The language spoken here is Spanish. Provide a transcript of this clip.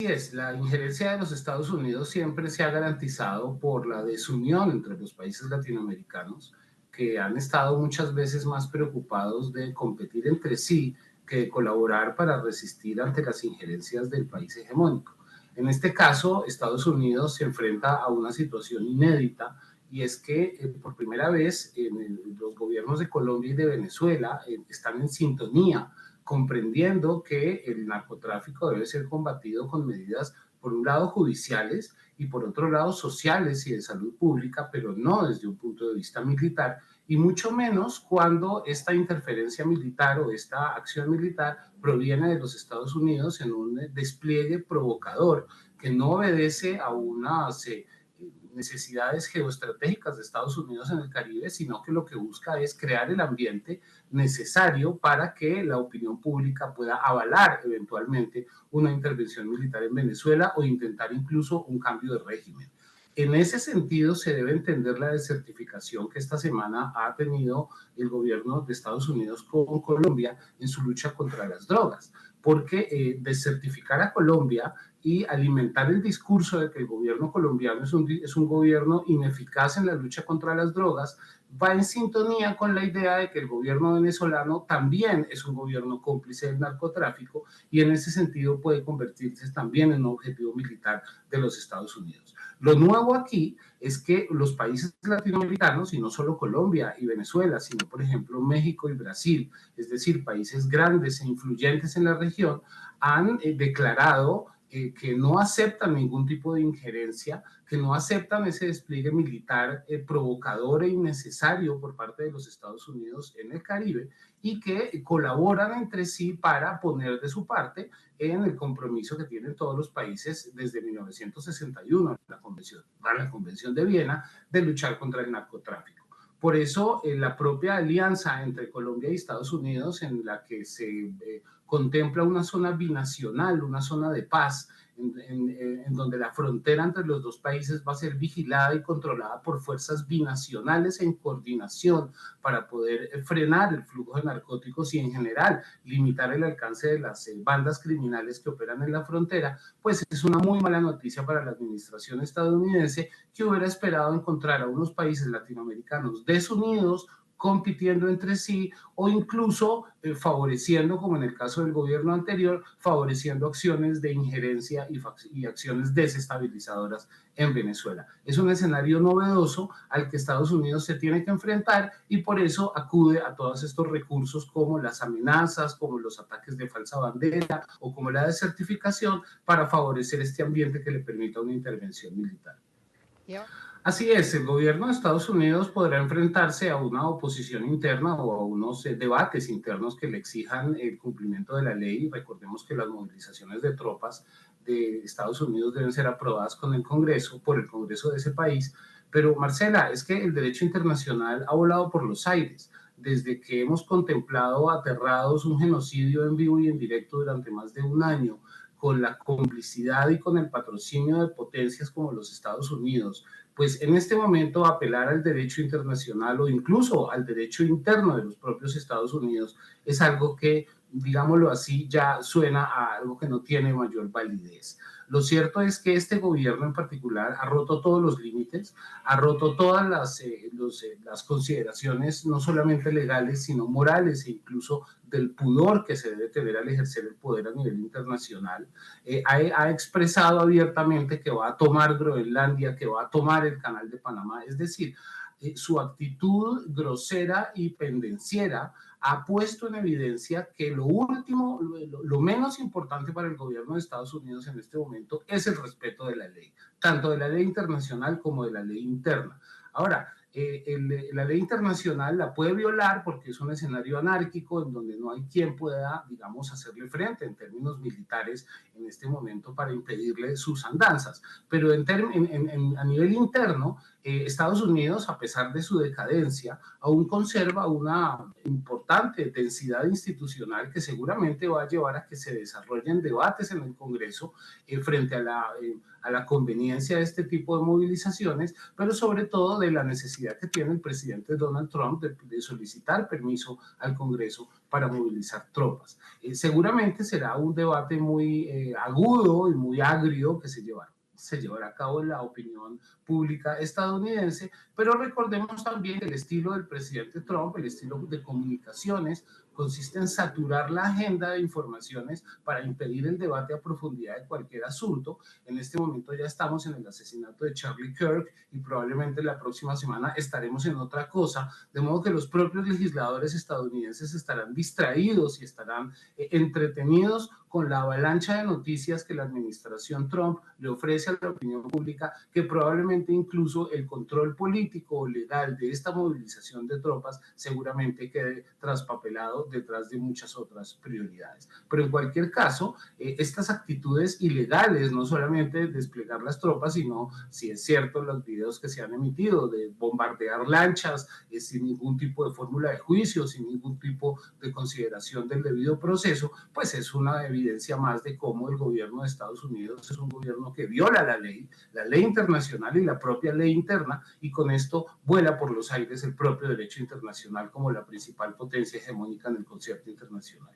es, la injerencia de los Estados Unidos siempre se ha garantizado por la desunión entre los países latinoamericanos, que han estado muchas veces más preocupados de competir entre sí que de colaborar para resistir ante las injerencias del país hegemónico. En este caso, Estados Unidos se enfrenta a una situación inédita, y es que por primera vez los gobiernos de Colombia y de Venezuela están en sintonía, comprendiendo que el narcotráfico debe ser combatido con medidas, por un lado, judiciales y por otro lado, sociales y de salud pública, pero no desde un punto de vista militar, y mucho menos cuando esta interferencia militar o esta acción militar proviene de los Estados Unidos en un despliegue provocador que no obedece a unas necesidades geoestratégicas de Estados Unidos en el Caribe, sino que lo que busca es crear el ambiente necesario para que la opinión pública pueda avalar eventualmente una intervención militar en Venezuela o intentar incluso un cambio de régimen. En ese sentido, se debe entender la desertificación que esta semana ha tenido el gobierno de Estados Unidos con Colombia en su lucha contra las drogas, porque desertificar a Colombia y alimentar el discurso de que el gobierno colombiano es un gobierno ineficaz en la lucha contra las drogas va en sintonía con la idea de que el gobierno venezolano también es un gobierno cómplice del narcotráfico y en ese sentido puede convertirse también en un objetivo militar de los Estados Unidos. Lo nuevo aquí es que los países latinoamericanos, y no solo Colombia y Venezuela, sino por ejemplo México y Brasil, es decir, países grandes e influyentes en la región, han declarado que no aceptan ningún tipo de injerencia, que no aceptan ese despliegue militar provocador e innecesario por parte de los Estados Unidos en el Caribe, y que colaboran entre sí para poner de su parte en el compromiso que tienen todos los países desde 1961, la Convención de Viena, de luchar contra el narcotráfico. Por eso, la propia alianza entre Colombia y Estados Unidos, en la que se contempla una zona binacional, una zona de paz, en donde la frontera entre los dos países va a ser vigilada y controlada por fuerzas binacionales en coordinación para poder frenar el flujo de narcóticos y en general limitar el alcance de las bandas criminales que operan en la frontera, pues es una muy mala noticia para la administración estadounidense, que hubiera esperado encontrar a unos países latinoamericanos desunidos, compitiendo entre sí o incluso favoreciendo, como en el caso del gobierno anterior, favoreciendo acciones de injerencia y acciones desestabilizadoras en Venezuela. Es un escenario novedoso al que Estados Unidos se tiene que enfrentar y por eso acude a todos estos recursos como las amenazas, como los ataques de falsa bandera o como la desertificación para favorecer este ambiente que le permita una intervención militar. Así es, el gobierno de Estados Unidos podrá enfrentarse a una oposición interna o a unos debates internos que le exijan el cumplimiento de la ley. Recordemos que las movilizaciones de tropas de Estados Unidos deben ser aprobadas con el Congreso, por el Congreso de ese país. Pero, Marcela, es que el derecho internacional ha volado por los aires. Desde que hemos contemplado aterrados un genocidio en vivo y en directo durante más de un año, con la complicidad y con el patrocinio de potencias como los Estados Unidos, pues en este momento apelar al derecho internacional o incluso al derecho interno de los propios Estados Unidos es algo que, digámoslo así, ya suena a algo que no tiene mayor validez. Lo cierto es que este gobierno en particular ha roto todos los límites, ha roto todas las consideraciones no solamente legales, sino morales e incluso del pudor que se debe tener al ejercer el poder a nivel internacional. Ha expresado abiertamente que va a tomar Groenlandia, que va a tomar el Canal de Panamá, es decir, su actitud grosera y pendenciera ha puesto en evidencia que lo último, lo menos importante para el gobierno de Estados Unidos en este momento es el respeto de la ley, tanto de la ley internacional como de la ley interna. Ahora, la ley internacional la puede violar porque es un escenario anárquico en donde no hay quien pueda, digamos, hacerle frente en términos militares en este momento para impedirle sus andanzas. Pero a nivel interno, Estados Unidos, a pesar de su decadencia, aún conserva una importante densidad institucional que seguramente va a llevar a que se desarrollen debates en el Congreso frente a la conveniencia de este tipo de movilizaciones, pero sobre todo de la necesidad capacidad que tiene el presidente Donald Trump de solicitar permiso al Congreso para movilizar tropas. Seguramente será un debate muy agudo y muy agrio que se llevará a cabo en la opinión pública estadounidense, pero recordemos también que el estilo del presidente Trump, el estilo de comunicaciones, consiste en saturar la agenda de informaciones para impedir el debate a profundidad de cualquier asunto. En este momento ya estamos en el asesinato de Charlie Kirk y probablemente la próxima semana estaremos en otra cosa, de modo que los propios legisladores estadounidenses estarán distraídos y estarán entretenidos con la avalancha de noticias que la administración Trump le ofrece a la opinión pública, que probablemente incluso el control político o legal de esta movilización de tropas seguramente quede traspapelado detrás de muchas otras prioridades. Pero en cualquier caso, estas actitudes ilegales, no solamente desplegar las tropas, sino, si es cierto, los videos que se han emitido de bombardear lanchas sin ningún tipo de fórmula de juicio, sin ningún tipo de consideración del debido proceso, pues es una evidencia más de cómo el gobierno de Estados Unidos es un gobierno que viola la ley internacional y la propia ley interna, y con esto vuela por los aires el propio derecho internacional como la principal potencia hegemónica en el concierto internacional.